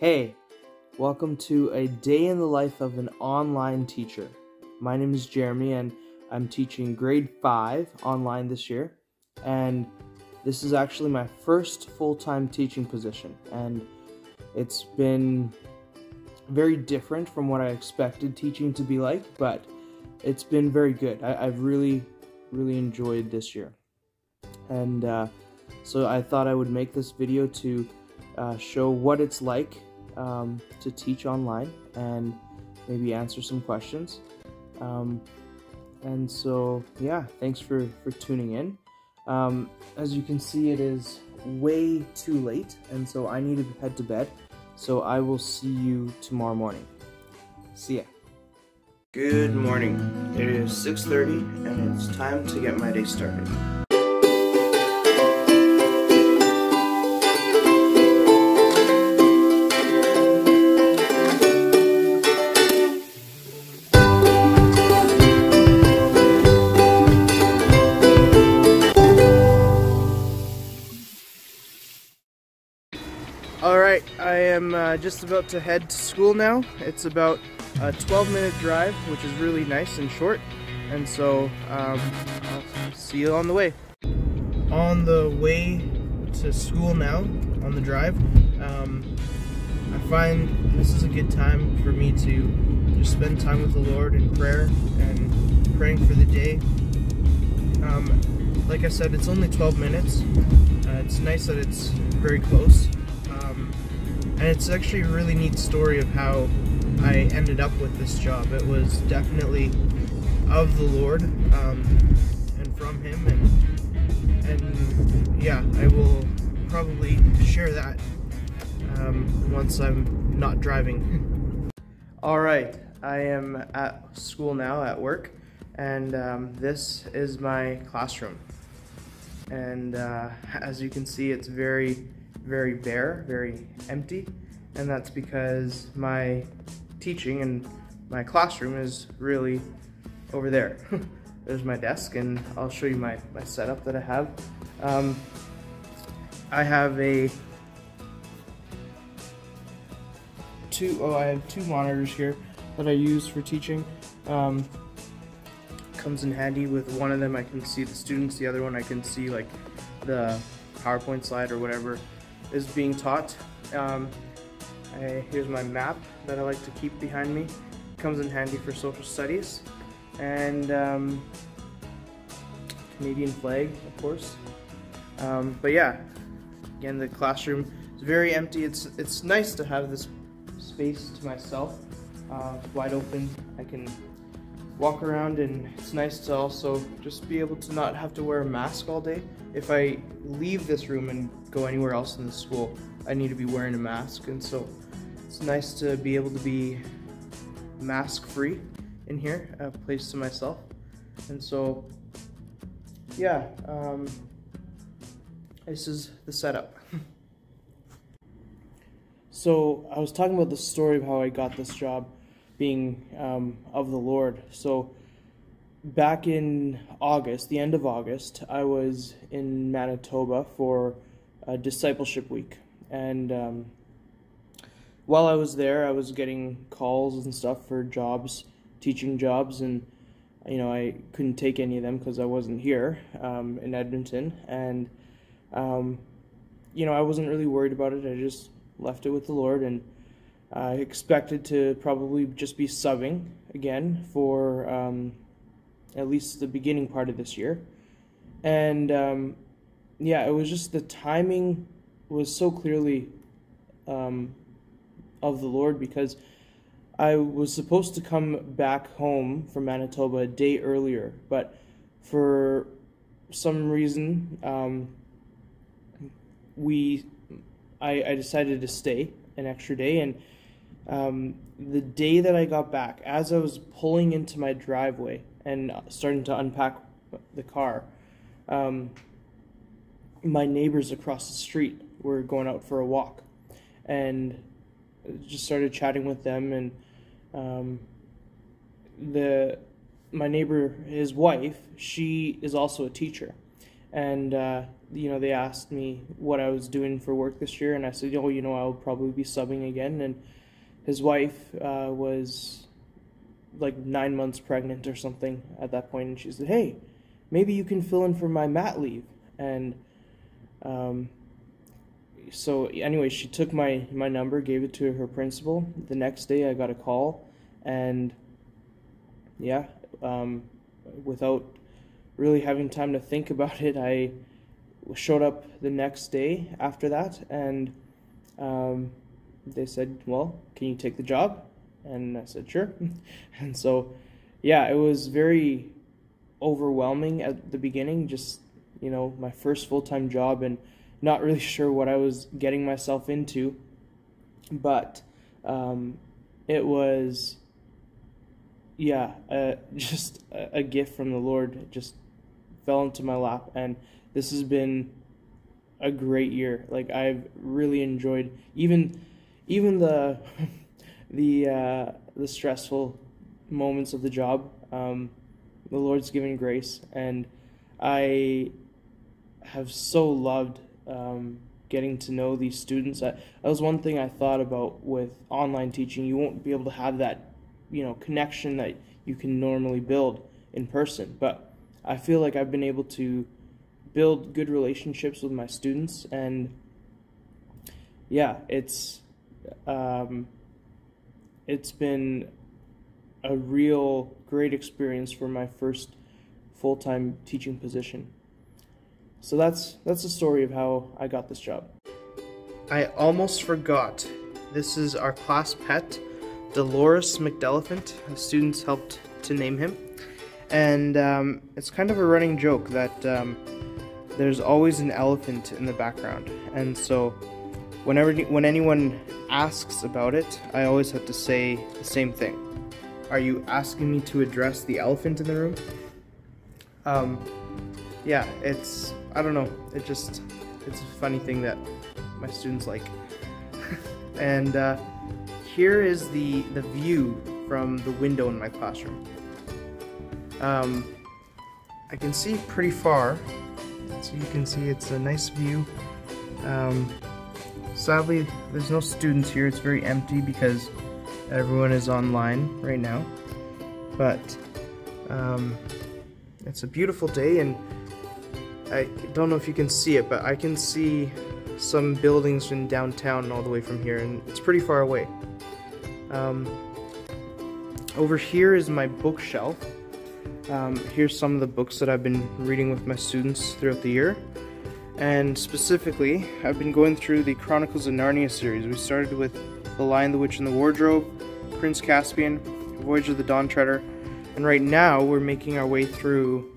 Hey, welcome to a day in the life of an online teacher. My name is Jeremy and I'm teaching grade 5 online this year, and this is actually my first full-time teaching position, and it's been very different from what I expected teaching to be like, but it's been very good. I've really enjoyed this year, and so I thought I would make this video to show what it's like to teach online and maybe answer some questions. And so, yeah, thanks for tuning in. As you can see, it is way too late, and so I need to head to bed. So I will see you tomorrow morning. See ya. Good morning. It is 6:30 and it's time to get my day started. Alright, I am just about to head to school now. It's about a 12-minute drive, which is really nice and short, and so I'll see you on the way. On the way to school now, on the drive, I find this is a good time for me to just spend time with the Lord in prayer and praying for the day. Like I said, it's only 12 minutes. It's nice that it's very close. And it's actually a really neat story of how I ended up with this job. It was definitely of the Lord, and from Him, and yeah, I will probably share that once I'm not driving. Alright, I am at school now, at work, and this is my classroom. And as you can see, it's very bare, very empty, and that's because my teaching and my classroom is really over there. There's my desk, and I'll show you my setup that I have. I have two monitors here that I use for teaching. Comes in handy. With one of them I can see the students, the other one I can see like the PowerPoint slide or whatever is being taught. Here's my map that I like to keep behind me. Comes in handy for social studies. And Canadian flag, of course. But yeah, again, the classroom is very empty. It's nice to have this space to myself, wide open. I can walk around, and it's nice to also just be able to not have to wear a mask all day. If I leave this room and go anywhere else in the school, I need to be wearing a mask, and so it's nice to be able to be mask-free in here, a place to myself. And so, yeah, this is the setup. So I was talking about the story of how I got this job being of the Lord. So back in August, the end of August, I was in Manitoba for a discipleship week, and while I was there, I was getting calls and stuff for jobs, teaching jobs, and you know, I couldn't take any of them because I wasn't here in Edmonton, and you know, I wasn't really worried about it. I just left it with the Lord, and I expected to probably just be subbing again for at least the beginning part of this year. And yeah, it was just the timing was so clearly of the Lord, because I was supposed to come back home from Manitoba a day earlier, but for some reason I decided to stay an extra day, and the day that I got back, as I was pulling into my driveway and starting to unpack the car, my neighbors across the street were going out for a walk, and just started chatting with them, and my neighbor, his wife, she is also a teacher, and they asked me what I was doing for work this year, and I said, I'll probably be subbing again. And his wife was like 9 months pregnant or something at that point, and she said, "Hey, maybe you can fill in for my mat leave." And so anyway, she took my number, gave it to her principal. The next day I got a call, and without really having time to think about it, I showed up the next day after that, and they said, "Well, can you take the job?" And I said, "Sure." And so, it was very overwhelming at the beginning, just, my first full-time job, and not really sure what I was getting myself into, but it was, just a gift from the Lord. It just fell into my lap, and this has been a great year. Like, I've really enjoyed even the the stressful moments of the job. The Lord's given grace, and I have so loved getting to know these students. That was one thing I thought about with online teaching. You won't be able to have that, connection that you can normally build in person. But I feel like I've been able to build good relationships with my students, and it's been a real great experience for my first full-time teaching position. So that's the story of how I got this job. I almost forgot. This is our class pet, Dolores McDelephant. The students helped to name him. And it's kind of a running joke that there's always an elephant in the background. And so when anyone asks about it, I always have to say the same thing. Are you asking me to address the elephant in the room? I don't know, it's a funny thing that my students like. And here is the view from the window in my classroom. I can see pretty far, so you can see it's a nice view. Sadly, there's no students here. It's very empty because everyone is online right now. But it's a beautiful day, and I don't know if you can see it, but I can see some buildings in downtown all the way from here, and it's pretty far away. Over here is my bookshelf. Here's some of the books that I've been reading with my students throughout the year. And specifically, I've been going through the Chronicles of Narnia series. We started with The Lion, the Witch, and the Wardrobe, Prince Caspian, Voyage of the Dawn Treader, and right now we're making our way through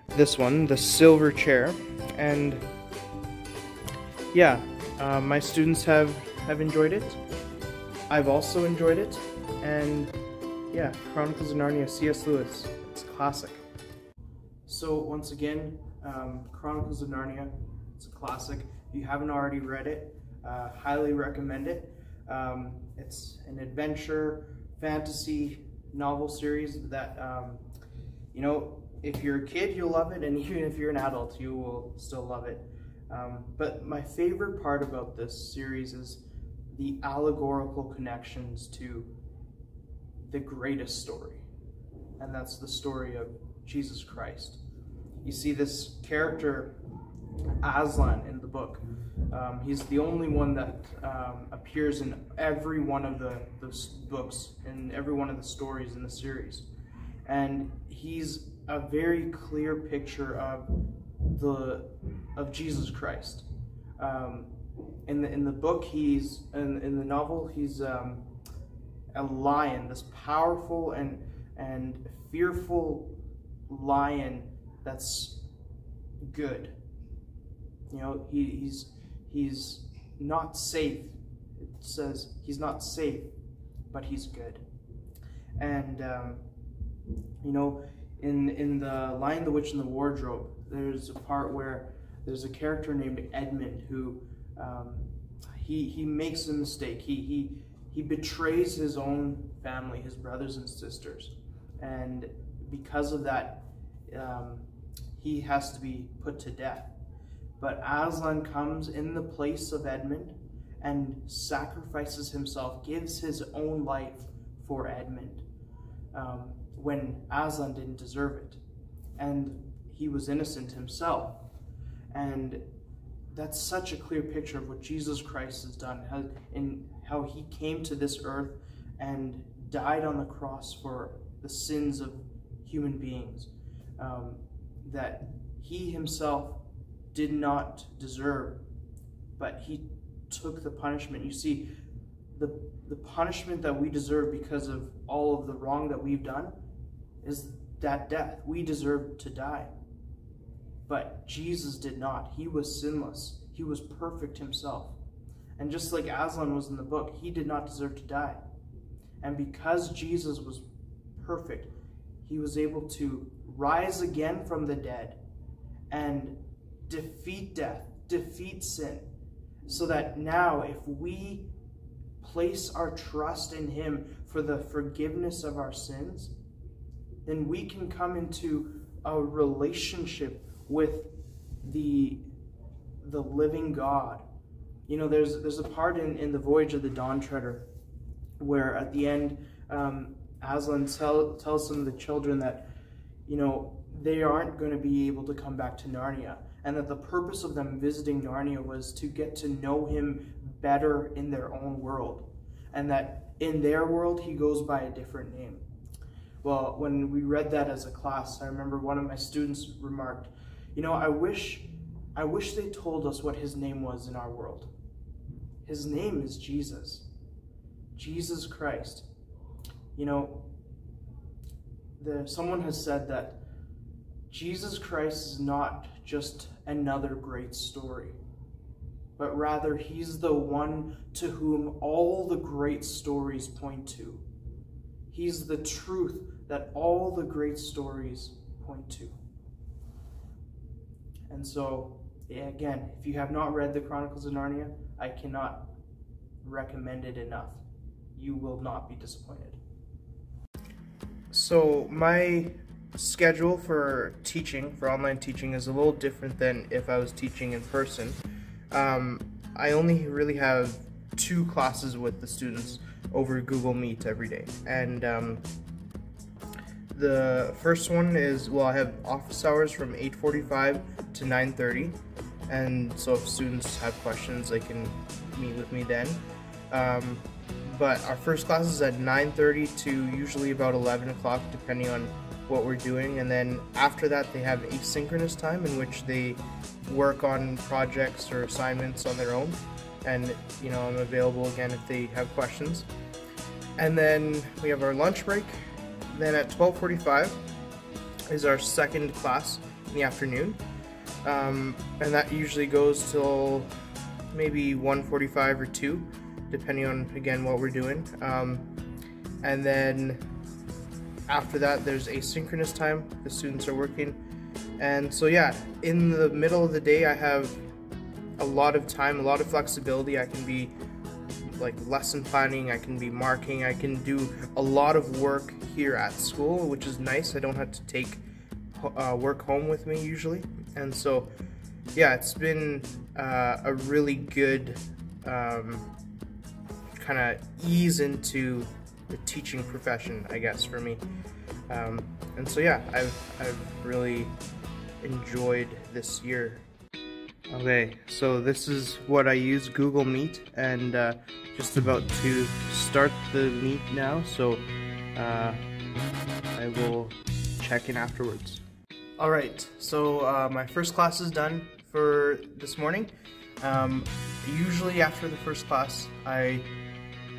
this one, The Silver Chair. And my students have enjoyed it. I've also enjoyed it. And Chronicles of Narnia, C.S. Lewis. It's a classic. So once again, Chronicles of Narnia, it's a classic. If you haven't already read it, highly recommend it. It's an adventure, fantasy novel series that, if you're a kid, you'll love it, and even if you're an adult, you will still love it. But my favorite part about this series is the allegorical connections to the greatest story, and that's the story of Jesus Christ. You see this character, Aslan, in the book. He's the only one that appears in every one of the books, and every one of the stories in the series. And he's a very clear picture of Jesus Christ. In the book, in the novel, he's a lion, this powerful and fearful lion that's good. He's not safe. It says he's not safe, but he's good. And in the Lion, the Witch, and the Wardrobe, there's a part where there's a character named Edmund who he makes a mistake. He betrays his own family, his brothers and sisters, and because of that, he has to be put to death. But Aslan comes in the place of Edmund and sacrifices himself, gives his own life for Edmund, when Aslan didn't deserve it. And he was innocent himself. And that's such a clear picture of what Jesus Christ has done, how he came to this earth and died on the cross for the sins of human beings, that he himself did not deserve, but he took the punishment. You see, the punishment that we deserve because of all of the wrong that we've done is that death. We deserve to die. But Jesus did not. He was sinless. He was perfect himself. And just like Aslan was in the book, he did not deserve to die. And because Jesus was perfect, he was able to rise again from the dead and defeat death, defeat sin, so that now if we place our trust in him for the forgiveness of our sins, then we can come into a relationship with the living God. You know, there's a part in the Voyage of the Dawn Treader where at the end Aslan tells some of the children that, you know, they aren't going to be able to come back to Narnia, and that the purpose of them visiting Narnia was to get to know him better in their own world, and that in their world he goes by a different name. Well, when we read that as a class, I remember one of my students remarked, you know, I wish they told us what his name was in our world. His name is Jesus. Jesus Christ. You know, someone has said that Jesus Christ is not just another great story, but rather he's the one to whom all the great stories point to. He's the truth that all the great stories point to. And so, again, if you have not read the Chronicles of Narnia, I cannot recommend it enough. You will not be disappointed. So my schedule for teaching, for online teaching, is a little different than if I was teaching in person. I only really have 2 classes with the students over Google Meet every day. And the first one is, well, I have office hours from 8:45 to 9:30. And so if students have questions, they can meet with me then. But our first class is at 9:30 to usually about 11 o'clock, depending on what we're doing. And then after that, they have asynchronous time in which they work on projects or assignments on their own. And, you know, I'm available again if they have questions. And then we have our lunch break. Then at 12:45 is our second class in the afternoon. And that usually goes till maybe 1:45 or 2, depending on, again, what we're doing. And then after that, there's asynchronous time. The students are working. And so, yeah, in the middle of the day, I have a lot of time, a lot of flexibility. I can be like lesson planning, I can be marking, I can do a lot of work here at school, which is nice. I don't have to take work home with me usually. And so, yeah, it's been a really good kind of ease into the teaching profession, I guess, for me. And so, yeah, I've really enjoyed this year. Okay, so this is what I use, Google Meet, and just about to start the meet now, so I will check in afterwards. Alright, so my first class is done for this morning. Usually after the first class, I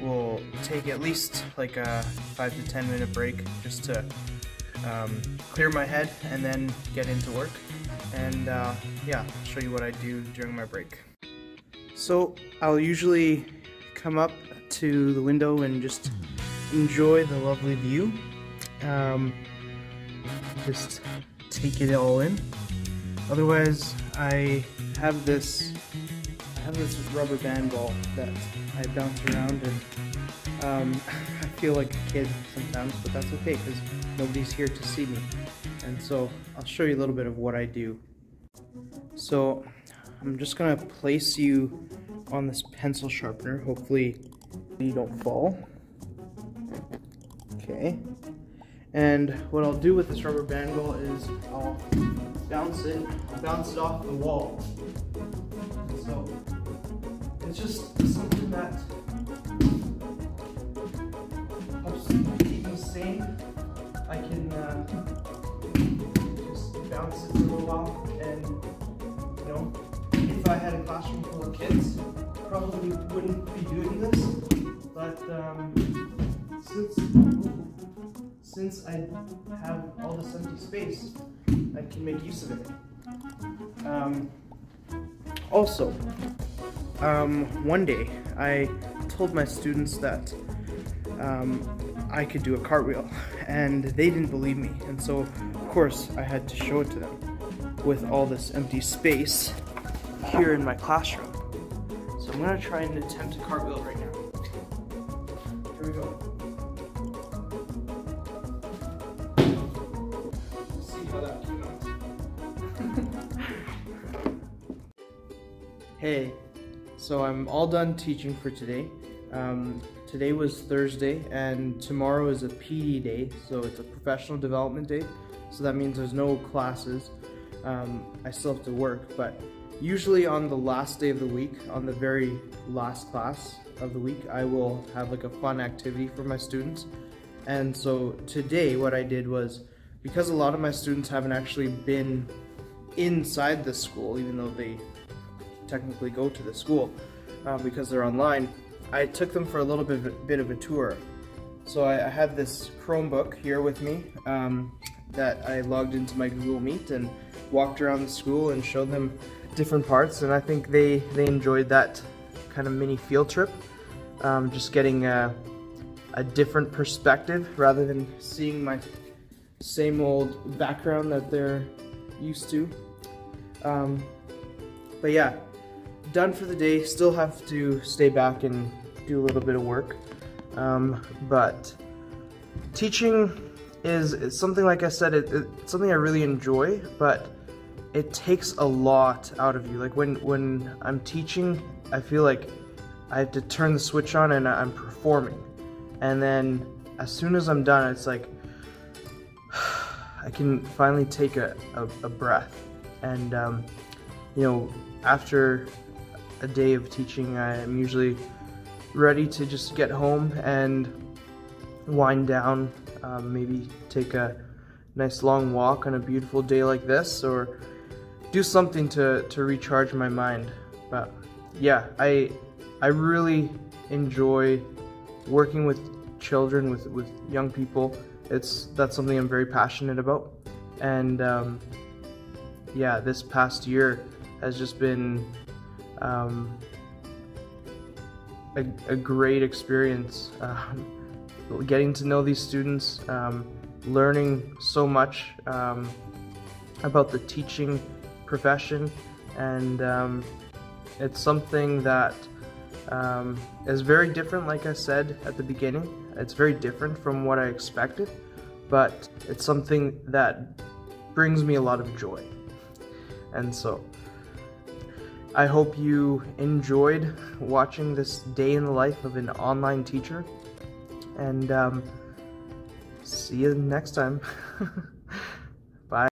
will take at least like a 5 to 10 minute break just to clear my head and then get into work. And yeah, I'll show you what I do during my break. So I'll usually come up to the window and just enjoy the lovely view. Just take it all in. Otherwise, I have this rubber band ball that I bounce around, and I feel like a kid sometimes, but that's okay because nobody's here to see me. and so I'll show you a little bit of what I do. So I'm just gonna place you on this pencil sharpener. Hopefully you don't fall. Okay. And what I'll do with this rubber band wheel is I'll bounce it off the wall. So it's just something that helps keep me sane. I can just bounce it for a little while, and you know, if I had a classroom full of kids, probably wouldn't be doing this. But since I have all this empty space, I can make use of it. Also, one day I told my students that I could do a cartwheel, and they didn't believe me, and so of course I had to show it to them with all this empty space here in my classroom. So I'm gonna try and attempt a cartwheel right now. Here we go. See how that came out. Hey, so I'm all done teaching for today. Today was Thursday, and tomorrow is a PD day, so it's a professional development day. So that means there's no classes. I still have to work, but usually on the last day of the week, on the very last class of the week, I will have like a fun activity for my students. And so today what I did was, because a lot of my students haven't actually been inside the school, even though they technically go to the school because they're online, I took them for a little bit of a tour. So I had this Chromebook here with me that I logged into my Google Meet and walked around the school and showed them different parts, and I think they enjoyed that kind of mini field trip. Just getting a different perspective rather than seeing my same old background that they're used to. But yeah, done for the day. Still have to stay back and do a little bit of work. But teaching is something, like I said, it's something I really enjoy, but it takes a lot out of you. Like when I'm teaching, I feel like I have to turn the switch on and I'm performing. And then as soon as I'm done, it's like I can finally take a breath. And you know, after a day of teaching, I'm usually ready to just get home and wind down, maybe take a nice long walk on a beautiful day like this, or do something to recharge my mind. But yeah, I really enjoy working with children, with young people. That's something I'm very passionate about. And yeah, this past year has just been a great experience, getting to know these students, learning so much about the teaching profession, and it's something that is very different. Like I said at the beginning, it's very different from what I expected, but it's something that brings me a lot of joy. And so I hope you enjoyed watching this day in the life of an online teacher, and see you next time.